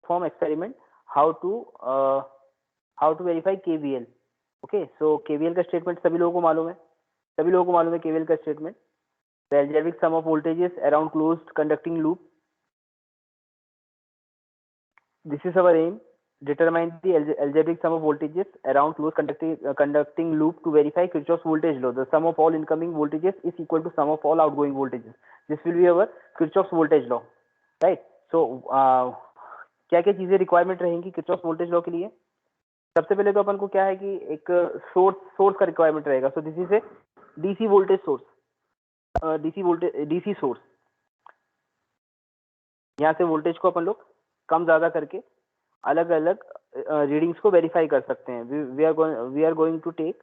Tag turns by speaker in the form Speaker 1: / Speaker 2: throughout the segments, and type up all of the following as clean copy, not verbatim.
Speaker 1: perform experiment how to verify KVL. Okay, so KVL का statement सभी लोगों को मालूम है, KVL का statement, the algebraic sum of voltages around closed conducting loop. This is our aim. Determine the algebraic sum of voltages around closed conducting loop to verify Kirchhoff's voltage law. The sum of all incoming voltages is equal to sum of all outgoing voltages. This will be our Kirchhoff's voltage law, right? So क्या क्या चीजें requirement रहेंगी Kirchhoff's voltage law के लिए? सबसे पहले तो अपन को क्या है कि एक सोर्स का रिक्वायरमेंट रहेगा. So this is a DC voltage source, DC source. यहाँ से वोल्टेज को अपन लोग कम ज्यादा करके अलग अलग रीडिंग्स को वेरीफाई कर सकते हैं. We are going to take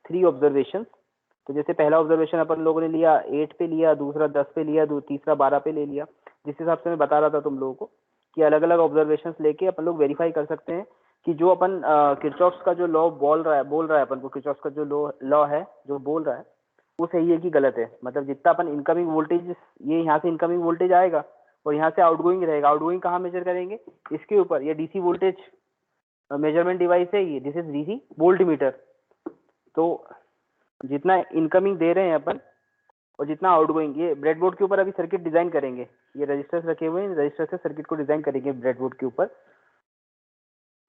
Speaker 1: 3 observation. तो जैसे पहला ऑब्जर्वेशन अपन लोगों ने लिया 8 पे लिया, दूसरा 10 पे लिया, तीसरा 12 पे ले लिया. जिस हिसाब से मैं बता रहा था तुम लोगों को कि अलग अलग ऑब्जर्वेशंस लेके अपन लोग वेरीफाई कर सकते हैं कि जो अपन किरचॉफ्स का जो लॉ बोल रहा है अपन को, किरचॉफ्स का जो लॉ है जो बोल रहा है वो सही है कि गलत है. मतलब जितना अपन इनकमिंग वोल्टेज, ये यहाँ से इनकमिंग वोल्टेज आएगा और यहाँ से आउटगोइंग रहेगा. आउटगोइंग कहाँ मेजर करेंगे? इसके ऊपर. ये डीसी वोल्टेज मेजरमेंट डिवाइस है, ये दिस इज डीसी वोल्टमीटर. तो जितना इनकमिंग दे रहे हैं अपन और जितना आउटगोइंग, ये ब्रेडबोर्ड के ऊपर अभी सर्किट डिजाइन करेंगे. ये रजिस्टर्स रखे हुए हैं, रजिस्टर से सर्किट को डिजाइन करेंगे ब्रेडबोर्ड के ऊपर.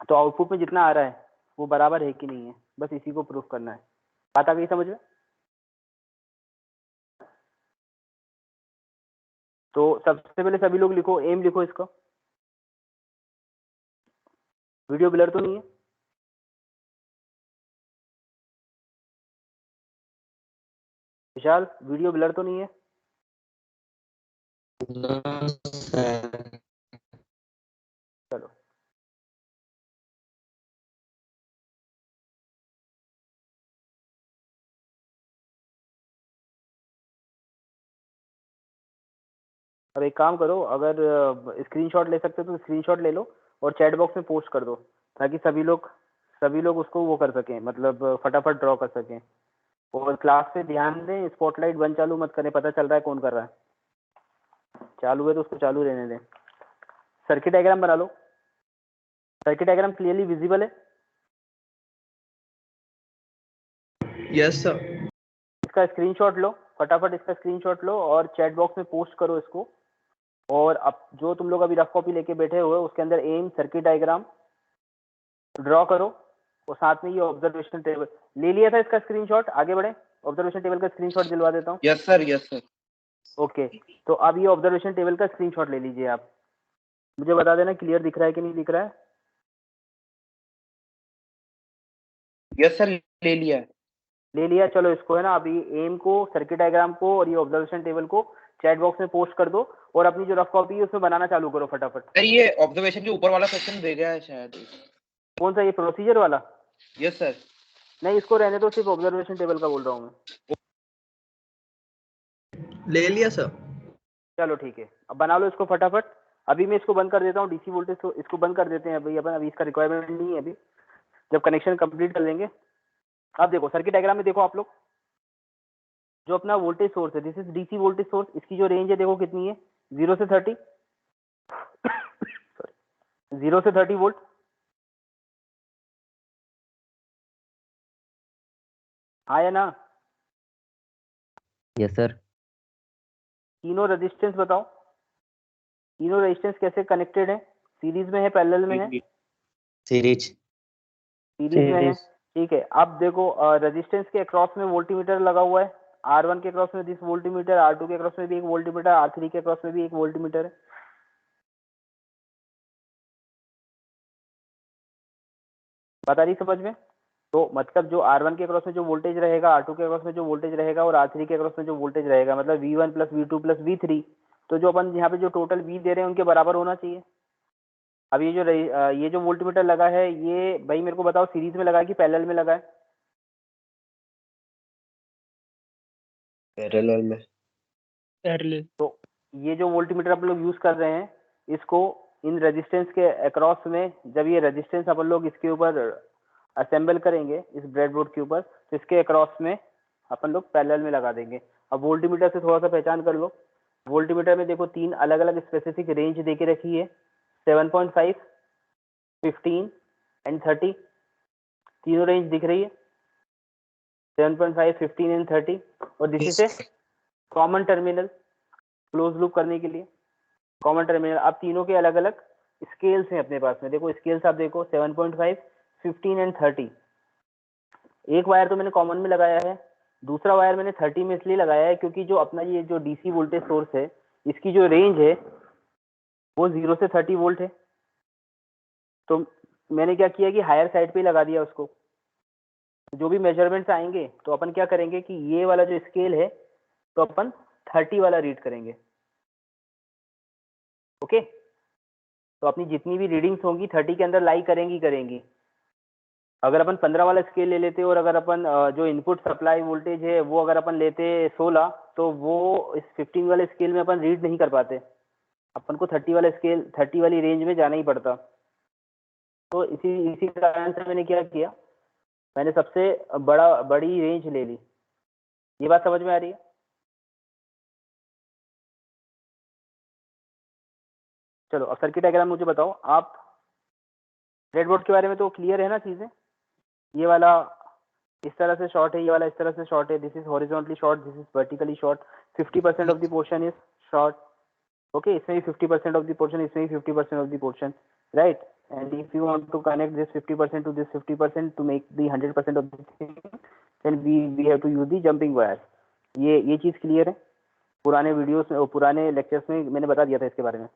Speaker 1: तो आउटपुट में जितना आ रहा है वो बराबर है कि नहीं है, बस इसी को प्रूफ करना है. बात आ गई समझ में? तो सबसे पहले सभी लोग लिखो, एम लिखो इसका. वीडियो ब्लर तो नहीं है? विशाल, वीडियो ब्लर तो नहीं है? चलो अब एक काम करो, अगर स्क्रीनशॉट ले सकते हो तो स्क्रीनशॉट ले लो और चैट बॉक्स में पोस्ट कर दो ताकि सभी लोग उसको वो कर सकें, मतलब फटाफट ड्रॉ कर सकें. और क्लास पे ध्यान दें, स्पॉटलाइट बंद चालू मत करें, पता चल रहा है कौन कर रहा है. चालू है तो उसको चालू रहने दें. सर्किट डायग्राम बना लो. सर्किट डायग्राम क्लियरली विजिबल है?
Speaker 2: Yes sir.
Speaker 1: इसका स्क्रीनशॉट लो, फटाफट इसका स्क्रीनशॉट लो और चैट बॉक्स में पोस्ट करो इसको. और अब जो तुम लोग अभी रफ कॉपी लेके बैठे हुए उसके अंदर एम सर्किट डायग्राम ड्रॉ करो और साथ में ये ऑब्जर्वेशन टेबल ले लिया था. इसका स्क्रीनशॉट, आगे बढ़े, ऑब्जर्वेशन टेबल का स्क्रीनशॉट दिलवा देता हूँ.
Speaker 2: Yes sir, yes sir.
Speaker 1: Okay, तो अब ये ऑब्जर्वेशन टेबल का स्क्रीनशॉट ले लीजिए. आप मुझे बता देना क्लियर दिख रहा है कि नहीं दिख रहा है.
Speaker 2: यस सर, ले लिया.
Speaker 1: ले लिया. चलो इसको है ना, अभी एम को, सर्किट डायग्राम को और ये ऑब्जर्वेशन टेबल को चैट बॉक्स में पोस्ट कर दो और अपनी जो रफ कॉपी है उसमें बनाना चालू करो फटाफट.
Speaker 2: सर ये ऑब्जर्वेशन के ऊपर वाला सेक्शन दे गया है शायद.
Speaker 1: कौन सा? ये प्रोसीजर वाला?
Speaker 2: Yes sir.
Speaker 1: नहीं, इसको रहने दो, सिर्फ ऑब्जर्वेशन टेबल का बोल रहा हूँ मैं.
Speaker 2: ले लिया सर.
Speaker 1: चलो ठीक है, अब बना लो इसको फटाफट. अभी मैं इसको बंद कर देता हूँ, डीसी वोल्टेज तो इसको बंद कर देते हैं भाई अपन, अभी इसका रिक्वायरमेंट नहीं है. अभी जब कनेक्शन कंप्लीट कर लेंगे. अब देखो सर्किट डायग्राम में, देखो आप लोग, जो अपना वोल्टेज सोर्स है, this is DC voltage source. इसकी जो रेंज है देखो कितनी है, 0 से 30 0 से 30 वोल्ट. हाँ या ना?
Speaker 3: Yes sir.
Speaker 1: तीनों रेजिस्टेंस बताओ, तीनों रेजिस्टेंस कैसे कनेक्टेड है? सीरीज में है, पैरेलल में है?
Speaker 3: सीरीज
Speaker 1: में है. ठीक है, अब देखो रेजिस्टेंस के अक्रॉस में वोल्टीमीटर लगा हुआ है. R1 के अक्रॉस में दिस वोल्टीमीटर, R2 के अक्रॉस में भी एक वोल्टीमीटर, R3 के अक्रॉस में भी एक वोल्टीमीटर है. बता रही समझ में? तो मतलब जो R1 के अक्रॉस में जो वोल्टेज रहेगा, R2 के अक्रॉस में जो वोल्टेज रहेगा और R3 के अक्रॉस में जो वोल्टेज रहेगा, मतलब V1 plus V2 plus V3, तो जो अपन यहाँ पे जो टोटल V दे रहे हैं उनके बराबर होना चाहिए. अब ये जो वोल्टीमीटर लगा है, ये भाई मेरे को बताओ सीरीज में लगा है कि पैरेलल में लगा है?
Speaker 3: पैरेलल में.
Speaker 4: पैरेलल.
Speaker 1: तो ये जो वोल्टीमीटर अपन लोग यूज कर रहे हैं, इसको इन रेजिस्टेंस के अक्रॉस में, जब ये रेजिस्टेंस अपन लोग इसके ऊपर असेंबल करेंगे इस ब्रेडबोर्ड के ऊपर, तो इसके अक्रॉस में अपन लोग पैरेलल में लगा देंगे. अब वोल्टीमीटर से थोड़ा सा पहचान कर लो. वोल्टीमीटर में देखो 3 अलग अलग स्पेसिफिक रेंज दे के रखी है. 7.5, 15 एंड 30, तीनों रेंज दिख रही है, 7.5, 15 एंड 30, और this is a common terminal close loop करने के लिए कॉमन टर्मिनल। अब तीनों के अलग अलग स्केल्स हैं अपने पास में, देखो स्केल्स आप देखो 7.5, 15 एंड 30। एक वायर तो मैंने कॉमन में लगाया है, दूसरा वायर मैंने 30 में इसलिए लगाया है क्योंकि जो अपना ये जो डीसी वोल्टेज सोर्स है इसकी जो रेंज है वो 0 से 30 वोल्ट है, तो मैंने क्या किया कि हायर साइड पे ही लगा दिया उसको। जो भी मेजरमेंट्स आएंगे तो अपन क्या करेंगे कि ये वाला जो स्केल है तो अपन 30 वाला रीड करेंगे। ओके, तो अपनी जितनी भी रीडिंग्स होंगी 30 के अंदर लाई करेंगी। अगर अपन 15 वाला स्केल ले लेते और अगर अपन जो इनपुट सप्लाई वोल्टेज है वो अगर अपन लेते 16, तो वो इस 15 वाले स्केल में अपन रीड नहीं कर पाते, अपन को 30 वाला स्केल 30 वाली रेंज में जाना ही पड़ता। तो इसी कारण से मैंने क्या किया, मैंने सबसे बड़ी रेंज ले ली। ये बात समझ में आ रही है? चलो अब सर्किट डायग्राम मुझे बताओ आप। ब्रेडबोर्ड के बारे में तो क्लियर है ना चीजें? ये वाला इस तरह से शॉर्ट है, ये वाला इस तरह से शॉर्ट है, this is horizontally short, this is vertically short, 50% of the portion is short. Okay, इसमें भी 50% ऑफ द पोर्शन, इसमें भी 50% of the portion, right? And if you want to connect this 50% to this 50% to make the 100% of the thing, then we have to use the jumping wire. ये चीज clear है? पुराने videos में, पुराने lectures में मैंने बता दिया था इसके बारे में।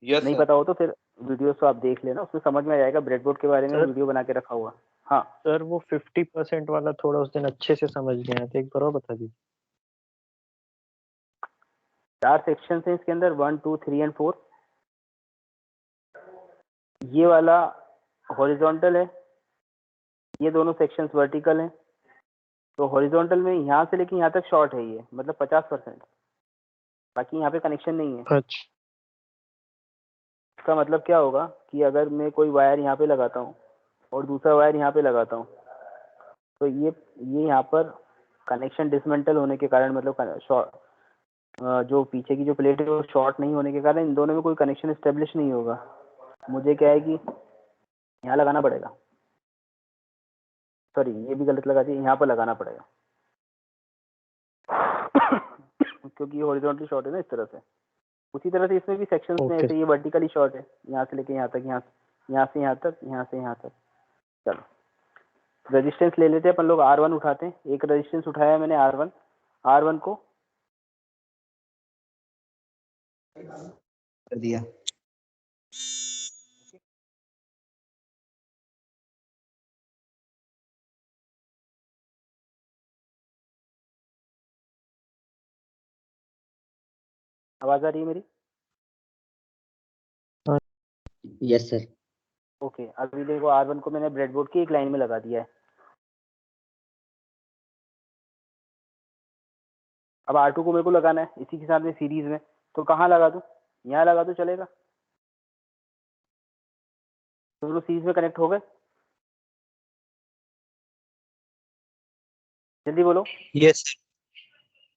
Speaker 1: नहीं पता हो तो फिर वीडियोस तो आप देख लेना, उसमें समझ में आ जाएगा। ब्रेडबोर्ड के बारे में वीडियो बना के रखा हुआ। हाँ
Speaker 3: सर, वो 50% वाला थोड़ा उस दिन अच्छे से समझ नहीं आया था, एक बार और बता दीजिए।
Speaker 1: 4 सेक्शन है इसके अंदर, 1, 2, 3 एंड 4। ये वाला हॉरिजॉन्टल है, ये दोनों सेक्शंस वर्टिकल हैं। तो हॉरिजॉन्टल में यहाँ से लेके यहाँ तक शॉर्ट है ये, मतलब 50%, बाकी यहाँ पे कनेक्शन नहीं है।
Speaker 3: अच्छा,
Speaker 1: इसका मतलब क्या होगा कि अगर मैं कोई वायर यहाँ पे लगाता हूँ और दूसरा वायर यहाँ पे लगाता हूँ, तो ये यहाँ पर कनेक्शन डिसमेंटल होने के कारण, मतलब शॉर्ट, जो पीछे की जो प्लेट है वो शॉर्ट नहीं होने के कारण इन दोनों में कोई कनेक्शन एस्टेब्लिश नहीं होगा। मुझे क्या है कि यहाँ लगाना पड़ेगा, सॉरी ये भी गलत लगा दी, यहाँ पर लगाना पड़ेगा क्योंकि ये हॉरिजॉन्टली शॉर्ट है ना इस तरह से। उसी तरह से इसमें भी सेक्शंस में ऐसे, ये वर्टिकली शॉर्ट है, यहाँ से लेके यहाँ तक, यहाँ से यहाँ तक, यहाँ से यहाँ तक। चलो रेजिस्टेंस ले लेते हैं अपन लोग, R1 उठाते हैं। एक रेजिस्टेंस उठाया मैंने R1 को
Speaker 2: कर दिया।
Speaker 1: आवाज आ रही है मेरी?
Speaker 2: Yes sir.
Speaker 1: ओके, अभी देखो R1 को मैंने ब्रेडबोर्ड की एक लाइन में लगा दिया है। अब R2 को मेरे को लगाना है इसी के साथ में सीरीज में, तो कहाँ लगा दूँ? यहाँ लगा दूँ चलेगा? तो दोनों सीरीज में कनेक्ट हो गए? जल्दी बोलो।
Speaker 2: यस।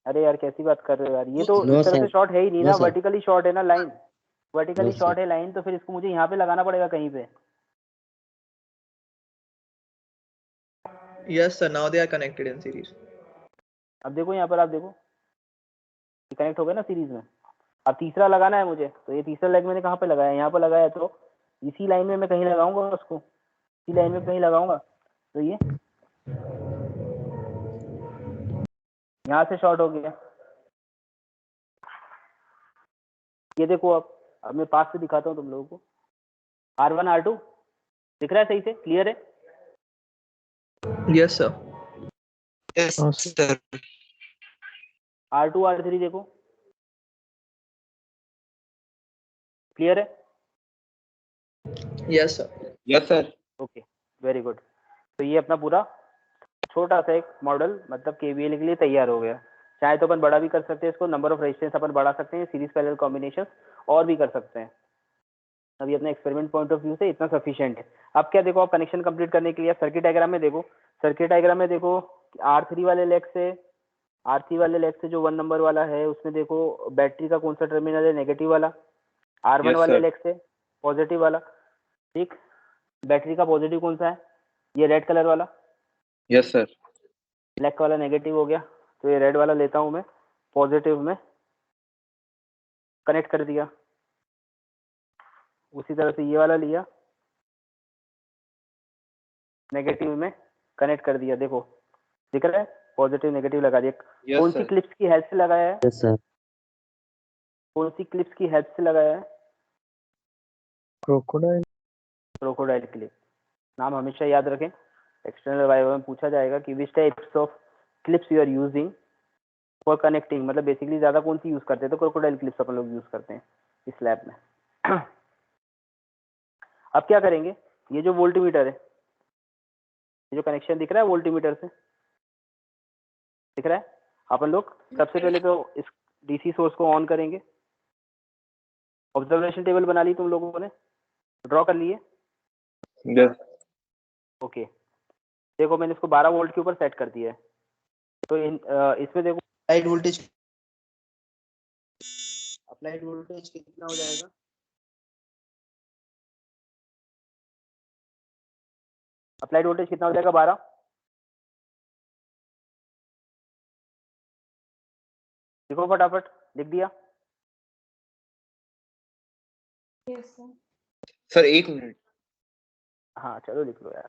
Speaker 1: अरे यार कैसी बात कर रहे हो यार, ये तो
Speaker 2: नो
Speaker 1: इस तरह
Speaker 2: सर,
Speaker 1: से शॉर्ट है ही नहीं
Speaker 2: नो
Speaker 1: ना,
Speaker 2: सर।
Speaker 1: वर्टिकली शॉर्ट है ना line, vertically
Speaker 2: no
Speaker 1: short
Speaker 2: sir.
Speaker 1: है लाइन, तो फिर इसको मुझे यहाँ पे लगाना पड़ेगा कहीं पे।
Speaker 4: Yes, sir. Now they are connected in series.
Speaker 1: अब देखो यहाँ पर, आप देखो कनेक्ट हो गए ना सीरीज में। अब तीसरा लगाना है मुझे, तो ये तीसरा लेग मैंने कहाँ पे लगाया? यहाँ पर लगाया, तो इसी लाइन में मैं कहीं लगाऊंगा उसको, इसी लाइन में कहीं लगाऊंगा। तो ये यहाँ से शॉर्ट हो गया, ये देखो। अब मैं पास से दिखाता हूँ तुम लोगों को। R1 R2 दिख रहा है सही से, क्लियर है?
Speaker 4: Yes, sir.
Speaker 2: Yes sir.
Speaker 1: R2 R3 देखो, क्लियर है?
Speaker 4: Yes, sir.
Speaker 2: Yes sir.
Speaker 1: Okay, very good. तो ये अपना पूरा छोटा सा एक मॉडल, मतलब KVL के लिए तैयार हो गया। चाहे तो अपन बड़ा भी कर सकते हैं इसको, नंबर ऑफ रेजिस्टेंस अपन बढ़ा सकते हैं, सीरीज पैरेलल कॉम्बिनेशन और भी कर सकते हैं। अभी अपने एक्सपेरिमेंट पॉइंट ऑफ व्यू से इतना सफिशिएंट है। अब क्या देखो, आप कनेक्शन कंप्लीट करने के लिए सर्किट डायग्राम में देखो, सर्किट डायग्राम में देखो R3 वाले लेग से, R3 वाले लेग से जो 1 नंबर वाला है उसमें देखो बैटरी का कौन सा टर्मिनल है, नेगेटिव वाला। R1
Speaker 2: Yes,
Speaker 1: वाले
Speaker 2: sir.
Speaker 1: लेग से पॉजिटिव वाला, ठीक। बैटरी का पॉजिटिव कौन सा है? ये रेड कलर वाला।
Speaker 2: Yes sir.
Speaker 1: ब्लैक वाला नेगेटिव हो गया, तो ये रेड वाला लेता हूँ मैं, पॉजिटिव में कनेक्ट कर दिया। उसी तरह से ये वाला लिया, नेगेटिव में कनेक्ट कर दिया। देखो दिख रहा है, पॉजिटिव नेगेटिव लगा दिया। कौन सी क्लिप्स की हेल्प से लगाया है?
Speaker 2: Yes sir.
Speaker 1: कौन सी क्लिप्स की हेल्प से लगाया है?
Speaker 3: क्रोकोडाइल।
Speaker 1: Crocodile clip. नाम हमेशा याद रखें, एक्सटर्नल वाइवा में पूछा जाएगा कि which types of clips you are using for connecting, मतलब बेसिकली ज्यादा कौन सी यूज करते हैं, तो क्रोकोडाइल क्लिप्स अपन लोग यूज करते हैं इस लैब में। अब क्या करेंगे, ये जो वोल्टमीटर है, ये जो कनेक्शन दिख रहा है वोल्टमीटर से, दिख रहा है, अपन लोग सबसे पहले तो इस डीसी सोर्स को ऑन करेंगे। ऑब्जर्वेशन टेबल बना ली तुम लोगों ने, ड्रॉ कर लिए?
Speaker 2: यस।
Speaker 1: ओके, देखो मैंने इसको 12 वोल्ट के ऊपर सेट कर दिया है। तो इसमें देखो
Speaker 2: अप्लाइड वोल्टेज
Speaker 1: कितना हो जाएगा? अप्लाइड वोल्टेज कितना हो जाएगा? 12। लिखो फटाफट, लिख दिया?
Speaker 2: Sir 1 minute.
Speaker 1: हाँ चलो लिख लो यार,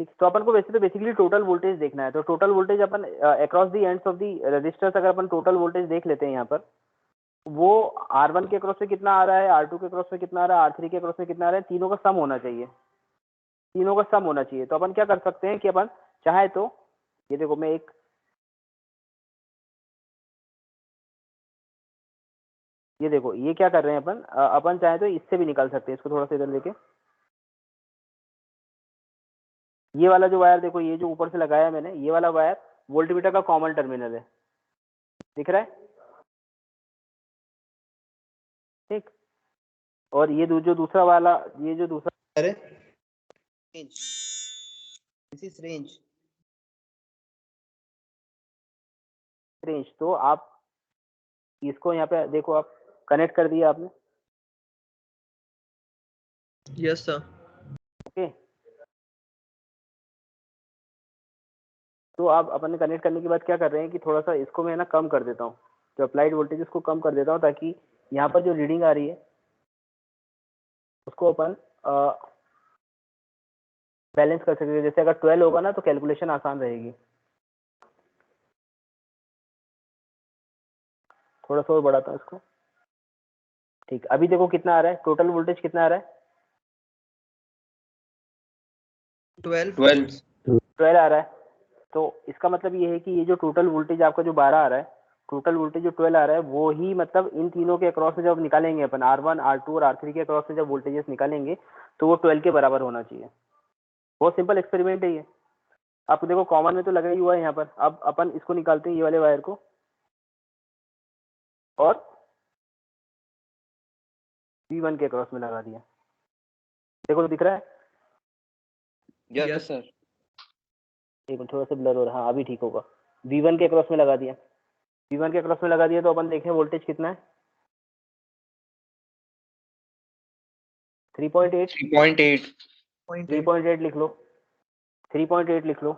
Speaker 1: ठीक। तो अपन को वैसे तो बेसिकली टोटल वोल्टेज देखना है, तो टोटल वोल्टेज अपन across the ends of the resistors अगर अपन टोटल वोल्टेज देख लेते हैं यहाँ पर, वो R1 के अक्रॉस में कितना आ रहा है, R2 के अक्रॉस में कितना आ रहा है, R3 के अक्रॉस में कितना आ रहा है, तीनों का सम होना चाहिए, तीनों का सम होना चाहिए। तो अपन क्या कर सकते हैं कि अपन चाहे तो ये देखो, मैं एक ये देखो ये क्या कर रहे हैं अपन, अपन चाहे तो इससे भी निकाल सकते हैं, इसको थोड़ा सा इधर लेके। ये वाला जो वायर देखो, ये जो ऊपर से लगाया है मैंने, ये वाला वायर वोल्टमीटर का कॉमन टर्मिनल है, दिख रहा है, ठीक। और ये जो दूसरा वाला, ये जो दूसरा,
Speaker 2: अरे दिस इज रेंज।
Speaker 1: रेंज, तो आप इसको यहाँ पे देखो, आप कनेक्ट कर दिया आपने,
Speaker 4: Yes, sir.
Speaker 1: ओके। तो आप अपन ने कनेक्ट करने के बाद क्या कर रहे हैं कि थोड़ा सा इसको मैं ना कम कर देता हूँ, जो अप्लाइड वोल्टेज इसको कम कर देता हूँ, ताकि यहाँ पर जो रीडिंग आ रही है उसको अपन बैलेंस कर सके। जैसे अगर 12 होगा ना तो कैलकुलेशन आसान रहेगी। थोड़ा सा और बढ़ाता हूँ इसको, ठीक। अभी देखो कितना आ रहा है, टोटल वोल्टेज कितना आ रहा है? 12 आ रहा है। तो इसका मतलब ये है कि ये जो टोटल वोल्टेज आपका जो 12 आ रहा है, टोटल वोल्टेज जो 12 आ रहा है, वो ही मतलब इन तीनों के अक्रॉस में जब निकालेंगे अपन, R1 R2 और R3 के अक्रॉस में जब वोल्टेजेस निकालेंगे, तो वो 12 के बराबर होना चाहिए। बहुत सिंपल एक्सपेरिमेंट है ये। आपको देखो कॉमन में तो लगा ही हुआ है यहाँ पर। अब अपन इसको निकालते हैं, ये वाले वायर को, और V1 के अक्रॉस में लगा दिया। देखो दिख रहा है?
Speaker 2: Yes sir.
Speaker 1: एक मिनट, थोड़ा सा ब्लर हो रहा है, हाँ अभी ठीक होगा। V1 के अक्रॉस में लगा दिया, V1 के अक्रॉस में लगा दिया, तो अपन देखें वोल्टेज कितना है, 3.8। 3.8 लिख लो, 3.8 लिख लो।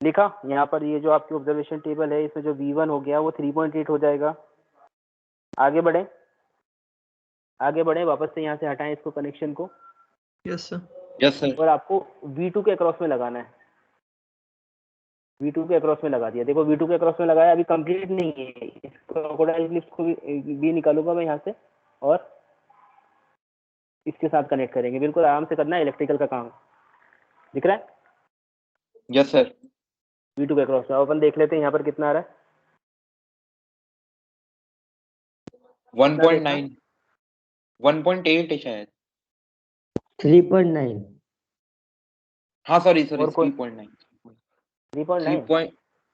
Speaker 1: लिखा? यहाँ पर ये जो आपकी ऑब्जर्वेशन टेबल है, इसमें जो V1 हो गया वो 3.8 हो जाएगा। आगे बढ़े, आगे बढ़े, वापस से यहाँ से हटाएं इसको, कनेक्शन को।
Speaker 4: Yes, sir.
Speaker 2: Yes sir.
Speaker 1: और आपको V2 के अक्रॉस में लगाना है, V2 के अक्रॉस में लगा दिया। देखो V2 के अक्रॉस में लगाया, अभी कंप्लीट नहीं है, क्रोकोडाइल क्लिप्स को भी निकालूंगा मैं यहाँ से, और इसके साथ कनेक्ट करेंगे। बिल्कुल आराम से करना है, इलेक्ट्रिकल का काम। दिख रहा है?
Speaker 2: Yes sir.
Speaker 1: V2 के अक्रॉस में अपन देख लेते हैं यहाँ पर कितना आ रहा है।
Speaker 2: 1.9 1.8 है शायद।
Speaker 3: 3.9।
Speaker 2: हाँ सॉरी
Speaker 1: और कोई
Speaker 2: 3.9
Speaker 1: 3.9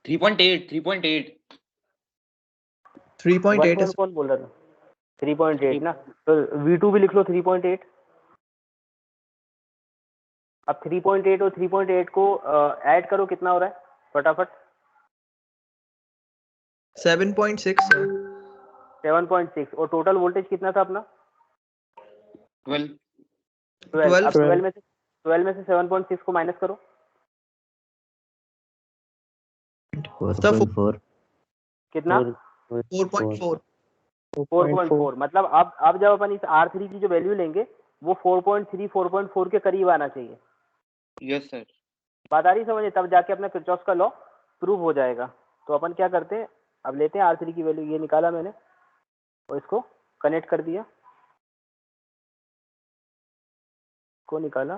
Speaker 2: 3.8
Speaker 4: 3.8
Speaker 1: 1
Speaker 4: is
Speaker 1: कौन बोल रहा था? 3.8 ना, तो V2 भी लिख लो 3.8। अब 3.8 और 3.8 को ऐड करो, कितना हो रहा है फटाफट?
Speaker 4: 7.6, sir.
Speaker 1: 7.6। और टोटल वोल्टेज कितना था अपना?
Speaker 2: 12
Speaker 1: 12 अब
Speaker 3: 12
Speaker 1: 12 में से 7.6 को माइनस करो।
Speaker 4: सर
Speaker 5: 4.4
Speaker 1: कितना?
Speaker 4: 4.4
Speaker 1: 4.4 मतलब अब जब अपन इस R3 की जो वैल्यू लेंगे वो 4.3 4.4 के करीब आना चाहिए।
Speaker 2: Yes sir.
Speaker 1: बात आ रही समझ? तब जाके अपना किरचॉफ का लॉ प्रूव हो जाएगा। तो अपन क्या करते हैं, अब लेते हैं R3 की वैल्यू, ये निकाला मैंने और इसको कनेक्ट कर दिया, को निकाला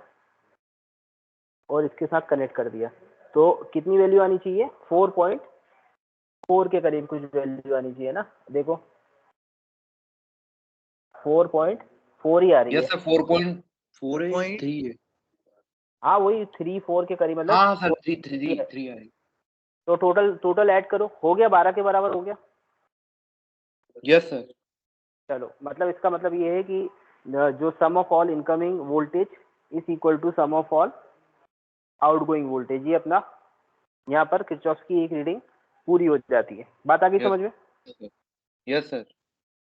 Speaker 1: और इसके साथ कनेक्ट कर दिया। तो कितनी वैल्यू आनी चाहिए? 4.4 के करीब कुछ वैल्यू आनी चाहिए ना। देखो 4.4 ही आ रही है।
Speaker 2: यस सर 4.4 है,
Speaker 4: Point-
Speaker 2: 3 है।
Speaker 1: हाँ वही 3 4 के करीब मतलब
Speaker 2: हाँ सर
Speaker 1: 4
Speaker 2: 3 आ रही।
Speaker 1: तो टोटल ऐड करो, हो गया 12 के बराबर हो गया।
Speaker 2: Yes sir.
Speaker 1: चलो मतलब इसका मतलब ये है कि जो sum of all incoming voltage is equal to sum of all outgoing voltage, ये अपना यहाँ पर किरचॉफ की एक रीडिंग पूरी हो जाती है। बात आ गई
Speaker 2: Yes.
Speaker 1: समझ में?
Speaker 2: Yes sir.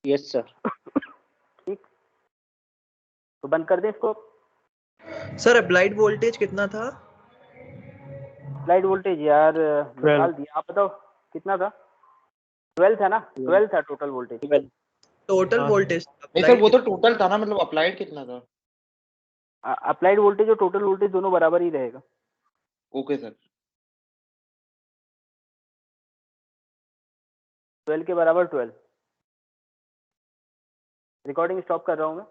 Speaker 3: Yes sir.
Speaker 1: ठीक, तो बंद कर दें इसको।
Speaker 4: सर अप्लाइड वोल्टेज कितना था?
Speaker 1: स्लाइड वोल्टेज यार निकाल दिया, आप बताओ कितना था? 12 था ना? 12 था टोटल वोल्टेज।
Speaker 4: टोटल
Speaker 3: हाँ।
Speaker 4: वोल्टेज
Speaker 2: नहीं सर वो तो टोटल था ना, मतलब अप्लाइड कितना था?
Speaker 1: अप्लाइड वोल्टेज और टोटल वोल्टेज दोनों बराबर ही रहेगा।
Speaker 2: Okay sir.
Speaker 1: 12 के बराबर 12। रिकॉर्डिंग स्टॉप कर रहा हूँ मैं।